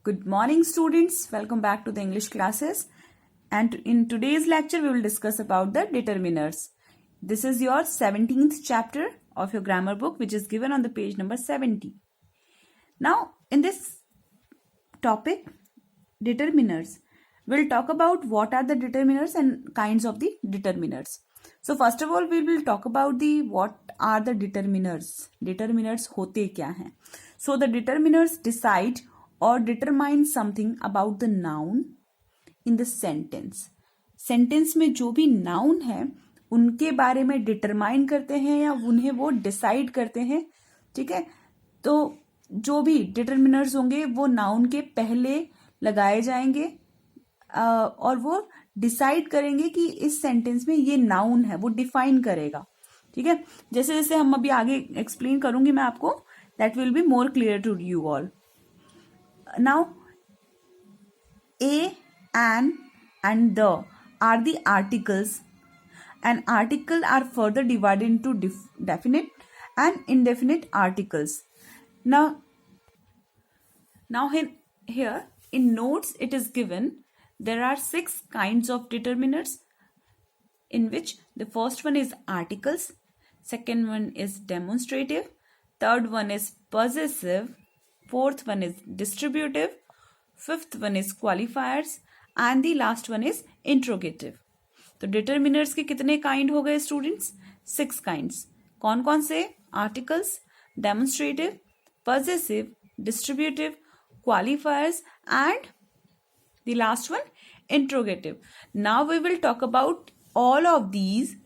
Good morning, students. Welcome back to the English classes. And in today's lecture, we will discuss about the determiners. This is your 17th chapter of your grammar book, which is given on the page number 70. Now, in this topic, determiners, we'll talk about what are the determiners and kinds of the determiners. So, first of all, we will talk about the what are the determiners. Determiners होते क्या हैं? So, the determiners decide or determine something about the noun in the sentence. Sentence में जो भी noun है उनके बारे में डिटरमाइन करते हैं या उन्हें वो डिसाइड करते हैं. ठीक है, तो जो भी डिटरमिनर्स होंगे वो नाउन के पहले लगाए जाएंगे और वो डिसाइड करेंगे कि इस सेंटेंस में ये नाउन है, वो डिफाइन करेगा. ठीक है, जैसे जैसे हम अभी आगे एक्सप्लेन करूंगी मैं आपको, that will be more clear to you all. Now, a, an, and the are the articles, and articles are further divided into definite and indefinite articles. Now here in notes it is given there are 6 kinds of determiners, in which the first one is articles, second one is demonstrative, third one is possessive, fourth one is distributive, fifth one is qualifiers, and the last one is interrogative. तो determiners के कितने kind हो गए students? 6 kinds. कौन कौन से? Articles, demonstrative, possessive, distributive, qualifiers and the last one interrogative. Now we will talk about all of these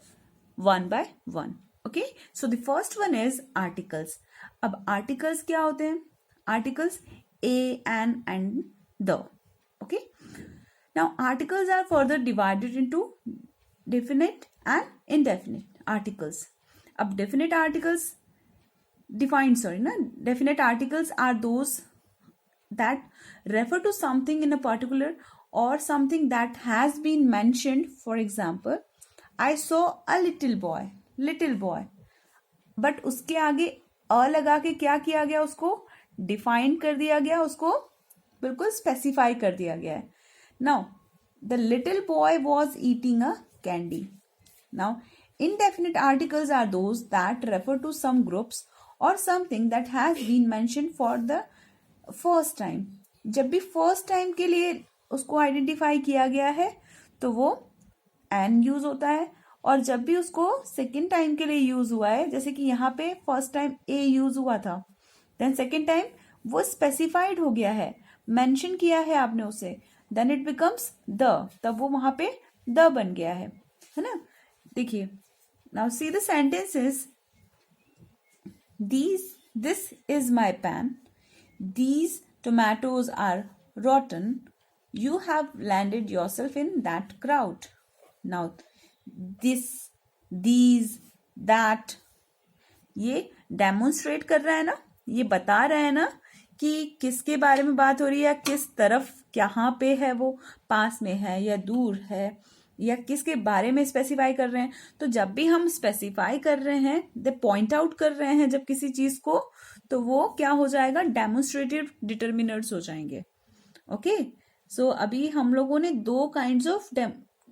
one by one. Okay, so the first one is articles. अब articles क्या होते हैं? Articles a, an, and the. Okay. Now articles are further divided into definite and indefinite articles. अब definite articles definite articles are those that refer to something in a particular or something that has been mentioned. For example, I saw a little boy. But उसके आगे अ लगा के क्या किया गया? उसको define कर दिया गया, उसको बिल्कुल स्पेसिफाई कर दिया गया है. Now the little boy was eating a candy. Now indefinite articles are those that refer to some groups or something that has been mentioned for the first time. जब भी फर्स्ट टाइम के लिए उसको identify किया गया है तो वो एन यूज होता है, और जब भी उसको सेकेंड टाइम के लिए यूज हुआ है, जैसे कि यहाँ पे फर्स्ट टाइम ए यूज हुआ था, देन सेकेंड टाइम वो स्पेसिफाइड हो गया है, मेंशन किया है आपने उसे, देन इट बिकम्स द, तब वो वहां पे द बन गया है ना. देखिए, now see the sentences. This is my pen, these tomatoes are rotten, you have landed yourself in that crowd. Now this, these, that, ये डेमोन्स्ट्रेट कर रहा है ना, ये बता रहा है ना कि किसके बारे में बात हो रही है, किस तरफ, कहाँ पे है, वो पास में है या दूर है, या किसके बारे में स्पेसिफाई कर रहे हैं. तो जब भी हम स्पेसिफाई कर रहे हैं, दे पॉइंट आउट कर रहे हैं जब किसी चीज को, तो वो क्या हो जाएगा? डेमोन्स्ट्रेटिव डिटरमिनर्स हो जाएंगे. ओके, सो अभी हम लोगों ने 2 काइंड्स ऑफ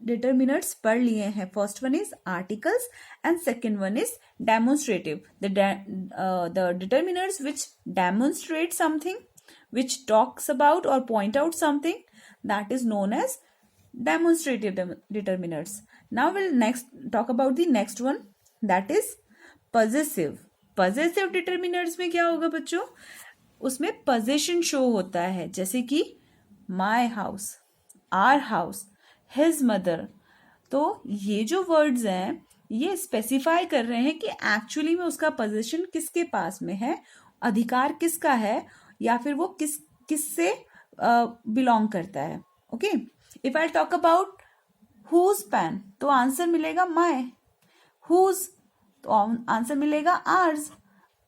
determiners पढ़ लिए हैं. First one is articles and second one is demonstrative. The determiners which demonstrate something, which talks about or point out something, that is known as demonstrative determiners. Now we'll next talk about the next one, that is possessive. Possessive determiners में क्या होगा बच्चों? उसमें possession show होता है, जैसे कि my house, our house, his mother. तो ये जो वर्ड्स हैं ये स्पेसिफाई कर रहे हैं कि एक्चुअली में उसका पोजीशन किसके पास में है, अधिकार किसका है, या फिर वो किससे बिलोंग करता है. Okay, if I talk about whose pen, तो आंसर मिलेगा माय. हुज, तो आंसर मिलेगा आर्स.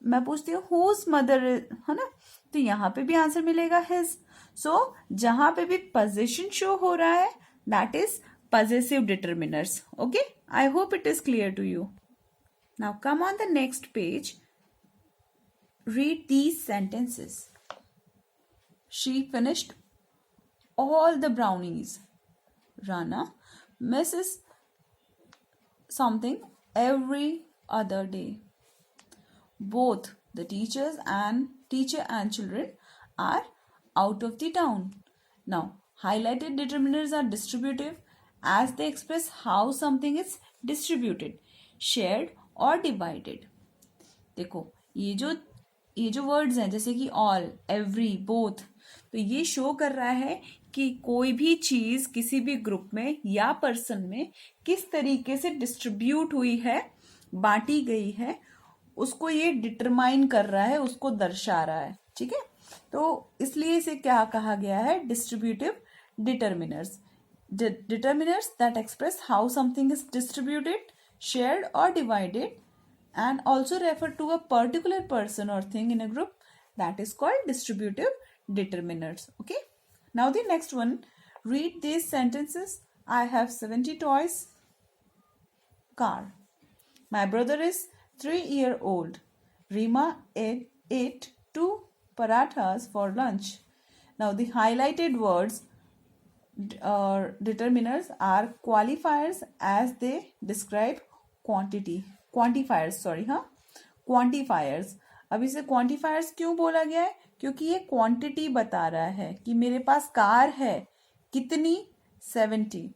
मैं पूछती हूँ हुज मदर, है ना, तो यहाँ पे भी आंसर मिलेगा हिज. सो जहां पे भी पोजीशन शो हो रहा है, that is possessive determiners. Okay, I hope it is clear to you. Now come on the next page. Read these sentences. she finished all the brownies. Rana misses something every other day. Both the teacher and children are out of the town. Now, highlighted determiners are distributive as they express how something is distributed, shared or divided. देखो ये जो words हैं जैसे कि all, every, both, तो ये show कर रहा है कि कोई भी चीज किसी भी ग्रुप में या पर्सन में किस तरीके से डिस्ट्रीब्यूट हुई है, बांटी गई है, उसको ये डिटरमाइन कर रहा है, उसको दर्शा रहा है. ठीक है, तो इसलिए इसे क्या कहा गया है? Distributive determiners. Determiners that express how something is distributed, shared or divided, and also refer to a particular person or thing in a group, that is called distributive determiners. Okay, now the next one, read these sentences. I have 70 toys car. My brother is 3-year-old. Rima ate 2 parathas for lunch. Now the highlighted words determiners are qualifiers as they describe quantifiers. अब इसे quantifiers क्यों बोला गया है? क्योंकि ये quantity बता रहा है कि मेरे पास कार है कितनी, 70.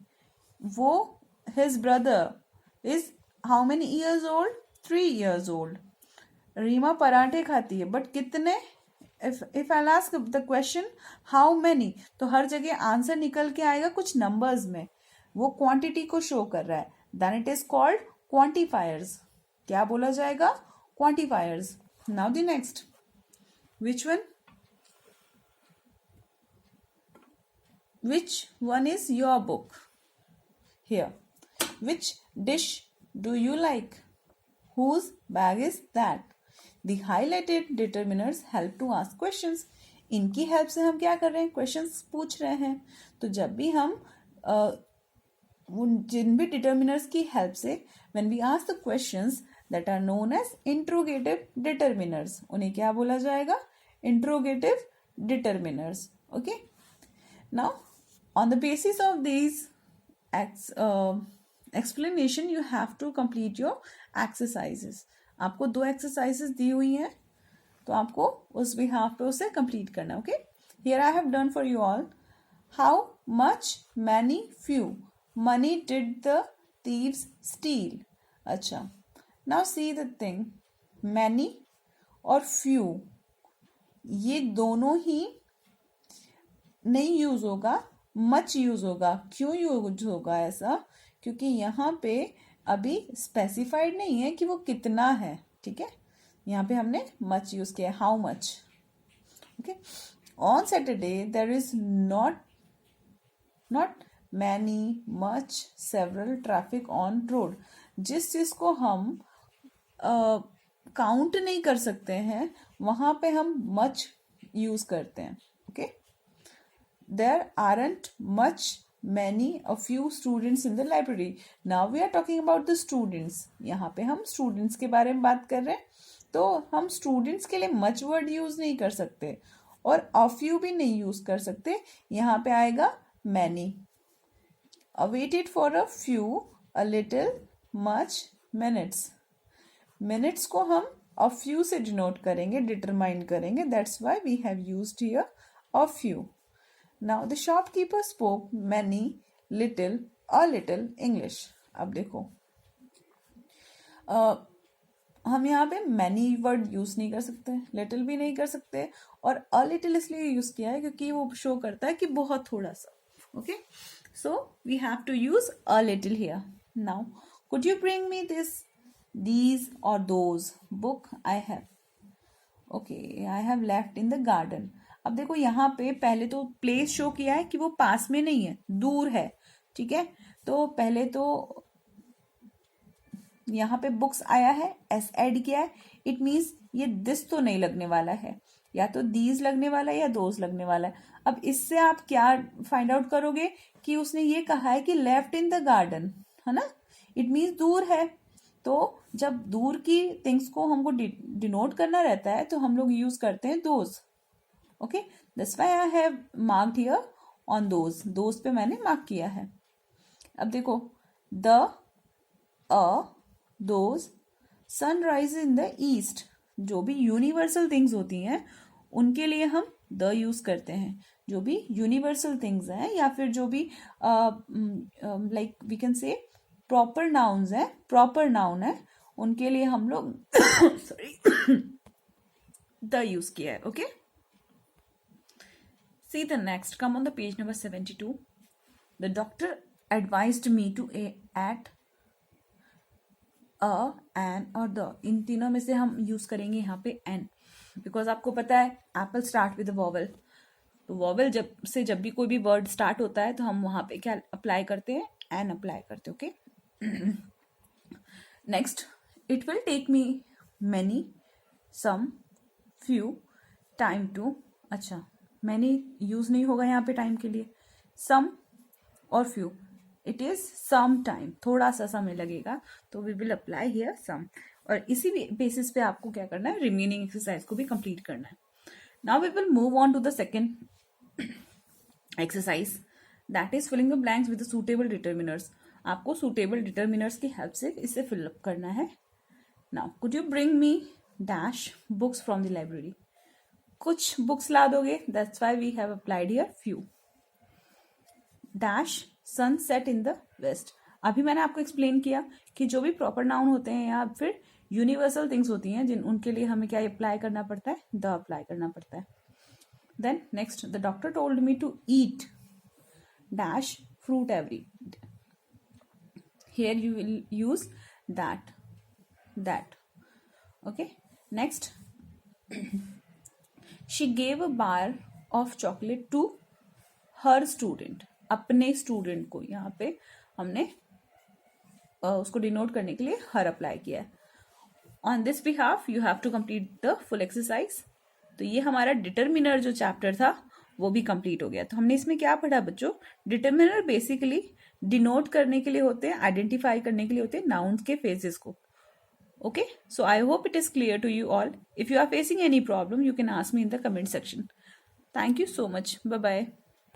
वो his brother is how many years old, 3 years old. Reema पराठे खाती है बट कितने. if I'll ask the question how many, तो हर जगह आंसर निकल के आएगा कुछ नंबर्स में, वो क्वांटिटी को शो कर रहा है. Then it is called quantifiers. क्या बोला जाएगा? Quantifiers. Now the next, which one is your book? Here, which dish do you like? Whose bag is that? The highlighted determiners help to ask questions. इनकी help से हम क्या कर रहे हैं? क्वेश्चंस पूछ रहे हैं. तो जब भी हम जिन भी डिटर्मिनर्स की हेल्प से when we ask the questions that are known as interrogative determiners, उन्हें क्या बोला जाएगा? Interrogative determiners. Okay, now on the basis of these explanation you have to complete your exercises. आपको 2 exercises दी हुई हैं, तो आपको उस behalf पे उसे complete करना. Okay, here I have done for you all. How much, many, few money did the thieves steal? अच्छा, now see the thing, many और few ये दोनों ही नहीं यूज होगा, मच यूज होगा. क्यों यूज होगा ऐसा? क्योंकि यहाँ पे अभी स्पेसिफाइड नहीं है कि वो कितना है. ठीक है, यहाँ पे हमने मच यूज किया, how much. Okay, on Saturday there is not many, much, several, traffic on road. जिस चीज को हम काउंट नहीं कर सकते हैं वहां पे हम मच यूज करते हैं. Okay, there aren't much, many, a few students in the library. Now we are talking about the students. यहाँ पे हम students के बारे में बात कर रहे हैं, तो हम students के लिए much word use नहीं कर सकते और a few भी नहीं use कर सकते. यहाँ पे आएगा many. Awaited for a few, a little, much, minutes. Minutes को हम a few से denote करेंगे, determine करेंगे. That's why we have used here a few. Now the shopkeeper spoke many, little, a little English. अब देखो हम यहाँ पे many वर्ड यूज नहीं कर सकते, little भी नहीं कर सकते, और a little इसलिए यूज किया है क्योंकि वो शो करता है कि बहुत थोड़ा सा. Okay, so we have to use a little here. Now could you bring me these or those book I have? Okay, I have left in the garden. अब देखो यहाँ पे पहले तो प्लेस शो किया है कि वो पास में नहीं है, दूर है. ठीक है, तो पहले तो यहाँ पे बुक्स आया है, एस ऐड किया है. इट मीन्स ये दिस तो नहीं लगने वाला है, या तो दीज लगने वाला है या दोज लगने वाला है. अब इससे आप क्या फाइंड आउट करोगे कि उसने ये कहा है कि लेफ्ट इन द गार्डन, है ना. इट मीन्स दूर है. तो जब दूर की थिंग्स को हमको डिनोट करना रहता है तो हम लोग यूज करते हैं those. Okay, that's why I have marked here on those पे मैंने मार्क किया है. अब देखो, the, a, those, sunrise in the east, जो भी यूनिवर्सल थिंग्स होती हैं उनके लिए हम द यूज करते हैं. जो भी यूनिवर्सल थिंग्स हैं या फिर जो भी like we can say proper nouns है, प्रॉपर नाउन है, उनके लिए हम लोग सॉरी द यूज किया है. Okay, see the next, come on the page number 72. The doctor advised me to add a, an और the. इन तीनों में से हम यूज करेंगे यहाँ पे n, बिकॉज आपको पता है एप्पल स्टार्ट विद वॉवल. तो वॉवल जब भी कोई भी वर्ड स्टार्ट होता है तो हम वहां पे क्या अप्लाई करते हैं, एन अप्लाई करते हैं. Okay, next, it will take me many, some, few, time to. अच्छा, मैनी यूज नहीं होगा यहाँ पे टाइम के लिए. सम और few, it is some time, थोड़ा सा समय लगेगा, तो we will apply here some. और इसी बेसिस पे आपको क्या करना है, रिमेनिंग एक्सरसाइज को भी कंप्लीट करना है. Now we will move on to the second exercise, that is filling the blanks with suitable determiners. आपको सुटेबल डिटर्मिनर्स की हेल्प से इसे फिलअप करना है. Now could you bring me dash books from the library. कुछ books ला दोगे, that's why we have applied here few. Dash sunset in the west. अभी मैंने आपको एक्सप्लेन किया कि जो भी प्रॉपर नाउन होते हैं या फिर यूनिवर्सल थिंग्स होती हैं जिन उनके लिए हमें क्या अप्लाई करना पड़ता है, द अप्लाई करना पड़ता है. Then next, the doctor told me to eat dash fruit every. Here you will use that. Okay, next, she gave a bar of chocolate to her student. अपने स्टूडेंट को यहाँ पे हमने उसको डिनोट करने के लिए हर अप्लाई किया है. On this behalf you have to complete the full exercise. तो ये हमारा डिटर्मिनर जो चैप्टर था वो भी कंप्लीट हो गया. तो हमने इसमें क्या पढ़ा बच्चों, डिटर्मिनर बेसिकली डिनोट करने के लिए होते हैं, आइडेंटिफाई करने के लिए होते हैं नाउन्स के फेजेस को. Okay, so I hope it is clear to you all. If you are facing any problem, you can ask me in the comment section. Thank you so much. Bye bye.